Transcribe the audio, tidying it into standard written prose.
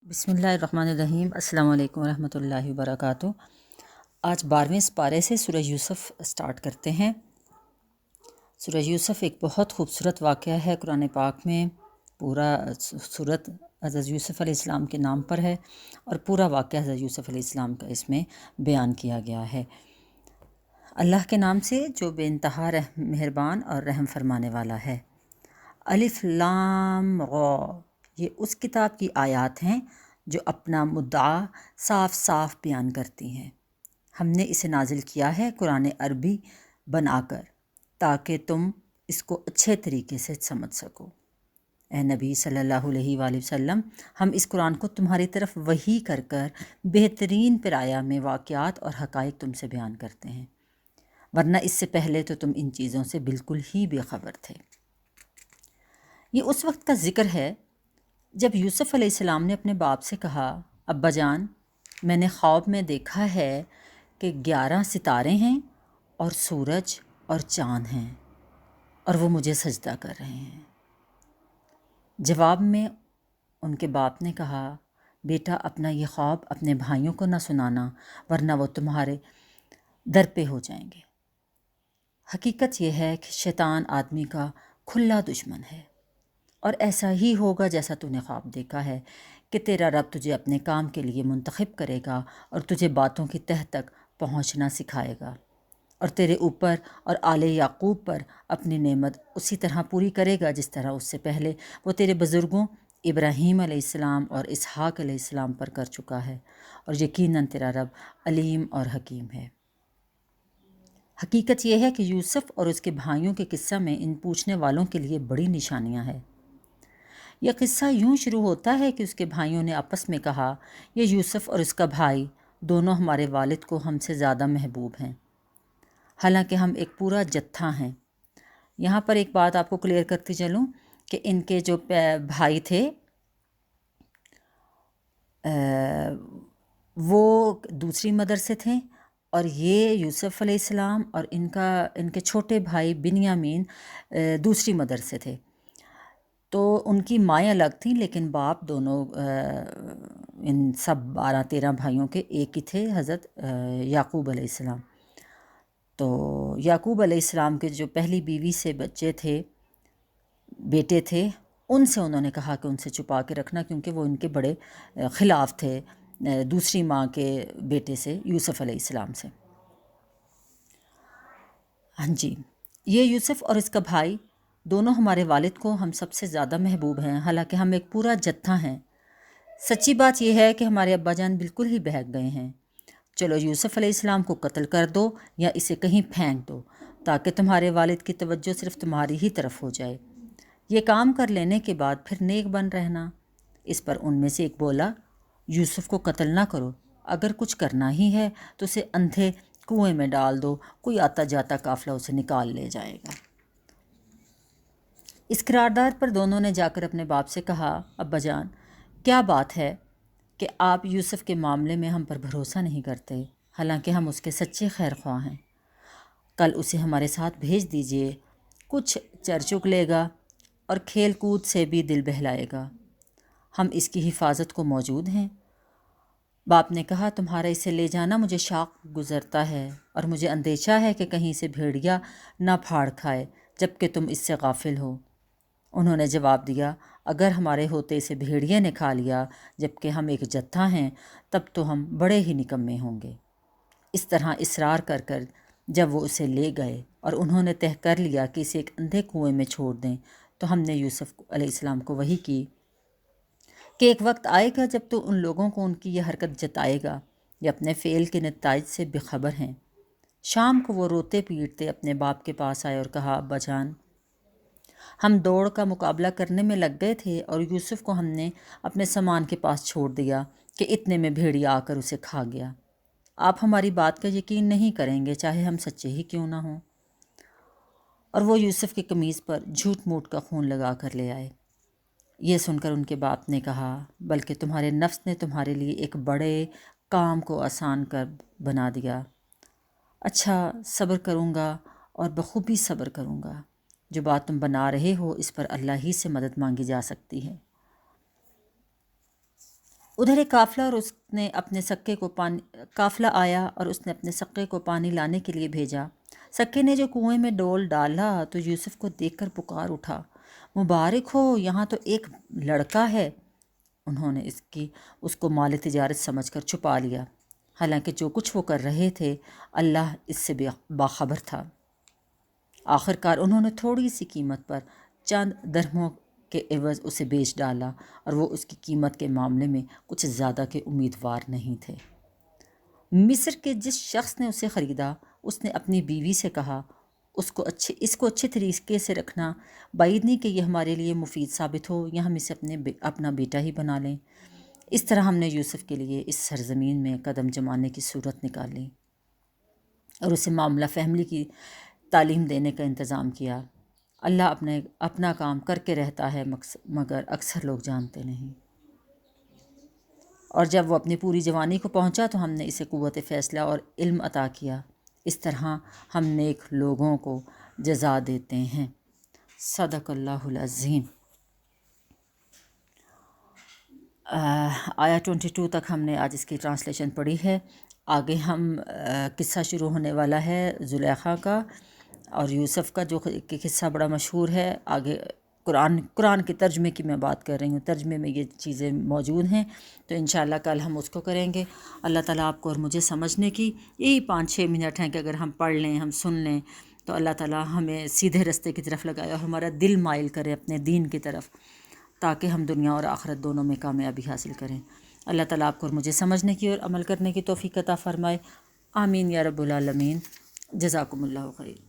بسم اللہ الرحمن الرحیم۔ السلام علیکم ورحمۃ اللہ وبرکاتہ۔ آج 12ویں سپارے سے سورہ یوسف سٹارٹ کرتے ہیں۔ سورہ یوسف ایک بہت خوبصورت واقعہ ہے قرآن پاک میں۔ پورا سورت حضرت یوسف علیہ السلام کے نام پر ہے اور پورا واقعہ حضرت یوسف علیہ السلام کا اس میں بیان کیا گیا ہے۔ اللہ کے نام سے جو بے انتہا مہربان اور رحم فرمانے والا ہے۔ الف لام را، یہ اس کتاب کی آیات ہیں جو اپنا مدعا صاف صاف بیان کرتی ہیں۔ ہم نے اسے نازل کیا ہے قرآن عربی بنا کر تاکہ تم اس کو اچھے طریقے سے سمجھ سکو۔ اے نبی صلی اللہ علیہ وآلہ وسلم، ہم اس قرآن کو تمہاری طرف وحی کر کر بہترین پیرایا میں واقعات اور حقائق تم سے بیان کرتے ہیں، ورنہ اس سے پہلے تو تم ان چیزوں سے بالکل ہی بے خبر تھے۔ یہ اس وقت کا ذکر ہے جب یوسف علیہ السلام نے اپنے باپ سے کہا، ابا جان، میں نے خواب میں دیکھا ہے کہ 11 ستارے ہیں اور سورج اور چاند ہیں اور وہ مجھے سجدہ کر رہے ہیں۔ جواب میں ان کے باپ نے کہا، بیٹا اپنا یہ خواب اپنے بھائیوں کو نہ سنانا ورنہ وہ تمہارے در پہ ہو جائیں گے۔ حقیقت یہ ہے کہ شیطان آدمی کا کھلا دشمن ہے، اور ایسا ہی ہوگا جیسا تو نے خواب دیکھا ہے کہ تیرا رب تجھے اپنے کام کے لیے منتخب کرے گا اور تجھے باتوں کی تہ تک پہنچنا سکھائے گا، اور تیرے اوپر اور آل یعقوب پر اپنی نعمت اسی طرح پوری کرے گا جس طرح اس سے پہلے وہ تیرے بزرگوں ابراہیم علیہ السلام اور اسحاق علیہ السلام پر کر چکا ہے، اور یقیناً تیرا رب علیم اور حکیم ہے۔ حقیقت یہ ہے کہ یوسف اور اس کے بھائیوں کے قصہ میں ان پوچھنے والوں کے لیے بڑی نشانیاں ہیں۔ یہ قصہ یوں شروع ہوتا ہے کہ اس کے بھائیوں نے آپس میں کہا، یہ یوسف اور اس کا بھائی دونوں ہمارے والد کو ہم سے زیادہ محبوب ہیں، حالانکہ ہم ایک پورا جتھا ہیں۔ یہاں پر ایک بات آپ کو کلیئر کرتی چلوں کہ ان کے جو بھائی تھے وہ دوسری مدر سے تھے، اور یہ یوسف علیہ السلام اور ان کے چھوٹے بھائی بنیامین دوسری مدر سے تھے۔ تو ان کی مائیں الگ تھیں لیکن باپ دونوں ان سب 12-13 بھائیوں کے ایک ہی تھے، حضرت یعقوب علیہ السلام۔ تو یعقوب علیہ السلام کے جو پہلی بیوی سے بچے تھے، بیٹے تھے، ان سے انہوں نے کہا کہ ان سے چھپا کے رکھنا، کیونکہ وہ ان کے بڑے خلاف تھے دوسری ماں کے بیٹے سے، یوسف علیہ السلام سے۔ ہاں جی، یہ یوسف اور اس کا بھائی دونوں ہمارے والد کو ہم سب سے زیادہ محبوب ہیں، حالانکہ ہم ایک پورا جتھا ہیں۔ سچی بات یہ ہے کہ ہمارے ابا جان بالکل ہی بہک گئے ہیں۔ چلو یوسف علیہ السلام کو قتل کر دو یا اسے کہیں پھینک دو تاکہ تمہارے والد کی توجہ صرف تمہاری ہی طرف ہو جائے۔ یہ کام کر لینے کے بعد پھر نیک بن رہنا۔ اس پر ان میں سے ایک بولا، یوسف کو قتل نہ کرو، اگر کچھ کرنا ہی ہے تو اسے اندھے کنویں میں ڈال دو، کوئی آتا جاتا قافلہ اسے نکال لے جائے گا۔ اس قرارداد پر دونوں نے جا کر اپنے باپ سے کہا، ابا جان، کیا بات ہے کہ آپ یوسف کے معاملے میں ہم پر بھروسہ نہیں کرتے، حالانکہ ہم اس کے سچے خیر خواہ ہیں۔ کل اسے ہمارے ساتھ بھیج دیجئے، کچھ چر چگ لے گا اور کھیل کود سے بھی دل بہلائے گا، ہم اس کی حفاظت کو موجود ہیں۔ باپ نے کہا، تمہارا اسے لے جانا مجھے شاق گزرتا ہے اور مجھے اندیشہ ہے کہ کہیں سے بھیڑیا نہ پھاڑ کھائے جبکہ تم اس سے غافل ہو۔ انہوں نے جواب دیا، اگر ہمارے ہوتے اسے بھیڑیے نے کھا لیا جبکہ ہم ایک جتھا ہیں تب تو ہم بڑے ہی نکمے ہوں گے۔ اس طرح اصرار کر کر جب وہ اسے لے گئے اور انہوں نے طے کر لیا کہ اسے ایک اندھے کنویں میں چھوڑ دیں، تو ہم نے یوسف علیہ السلام کو وحی کی کہ ایک وقت آئے گا جب تو ان لوگوں کو ان کی یہ حرکت جتائے گا، یہ اپنے فعل کے نتائج سے بے خبر ہیں۔ شام کو وہ روتے پیٹتے اپنے باپ کے پاس آئے اور کہا، ابا جان، ہم دوڑ کا مقابلہ کرنے میں لگ گئے تھے اور یوسف کو ہم نے اپنے سامان کے پاس چھوڑ دیا کہ اتنے میں بھیڑیا آ کر اسے کھا گیا۔ آپ ہماری بات کا یقین نہیں کریں گے چاہے ہم سچے ہی کیوں نہ ہوں۔ اور وہ یوسف کی قمیض پر جھوٹ موٹ کا خون لگا کر لے آئے۔ یہ سن کر ان کے باپ نے کہا، بلکہ تمہارے نفس نے تمہارے لیے ایک بڑے کام کو آسان کر بنا دیا۔ اچھا، صبر کروں گا اور بخوبی صبر کروں گا۔ جو بات تم بنا رہے ہو اس پر اللہ ہی سے مدد مانگی جا سکتی ہے۔ ادھر ایک قافلہ اور اس نے اپنے سکے کو قافلہ آیا اور اس نے اپنے سکے کو پانی لانے کے لیے بھیجا۔ سکے نے جو کنویں میں ڈول ڈالا تو یوسف کو دیکھ کر پکار اٹھا، مبارک ہو، یہاں تو ایک لڑکا ہے۔ انہوں نے اس کو مال تجارت سمجھ کر چھپا لیا، حالانکہ جو کچھ وہ کر رہے تھے اللہ اس سے باخبر تھا۔ آخر کار انہوں نے تھوڑی سی قیمت پر چند درہموں کے عوض اسے بیچ ڈالا، اور وہ اس کی قیمت کے معاملے میں کچھ زیادہ کے امیدوار نہیں تھے۔ مصر کے جس شخص نے اسے خریدا اس نے اپنی بیوی سے کہا، اس کو اچھے طریقے سے رکھنا، بعید نہیں کہ یہ ہمارے لیے مفید ثابت ہو، یا ہم اسے اپنا بیٹا ہی بنا لیں۔ اس طرح ہم نے یوسف کے لیے اس سرزمین میں قدم جمانے کی صورت نکالی اور اسے معاملہ فہمی کی تعلیم دینے کا انتظام کیا۔ اللہ اپنا کام کر کے رہتا ہے، مگر اکثر لوگ جانتے نہیں۔ اور جب وہ اپنی پوری جوانی کو پہنچا تو ہم نے اسے قوت فیصلہ اور علم عطا کیا، اس طرح ہم نیک لوگوں کو جزا دیتے ہیں۔ صدق اللہ العظیم۔ آیا 22 تک ہم نے آج اس کی ٹرانسلیشن پڑھی ہے۔ آگے ہم قصہ شروع ہونے والا ہے زلیخا کا اور یوسف کا، جو کہ قصہ بڑا مشہور ہے۔ آگے قرآن کے ترجمے کی میں بات کر رہی ہوں، ترجمے میں یہ چیزیں موجود ہیں، تو انشاءاللہ کل ہم اس کو کریں گے۔ اللہ تعالیٰ آپ کو اور مجھے سمجھنے کی یہی 5-6 منٹ ہیں کہ اگر ہم پڑھ لیں، ہم سن لیں، تو اللہ تعالیٰ ہمیں سیدھے رستے کی طرف لگائے اور ہمارا دل مائل کرے اپنے دین کی طرف، تاکہ ہم دنیا اور آخرت دونوں میں کامیابی حاصل کریں۔ اللہ تعالیٰ آپ کو اور مجھے سمجھنے کی اور عمل کرنے کی توفیق عطا فرمائے۔ آمین یا رب العالمین۔ جزاکم اللہ خیر۔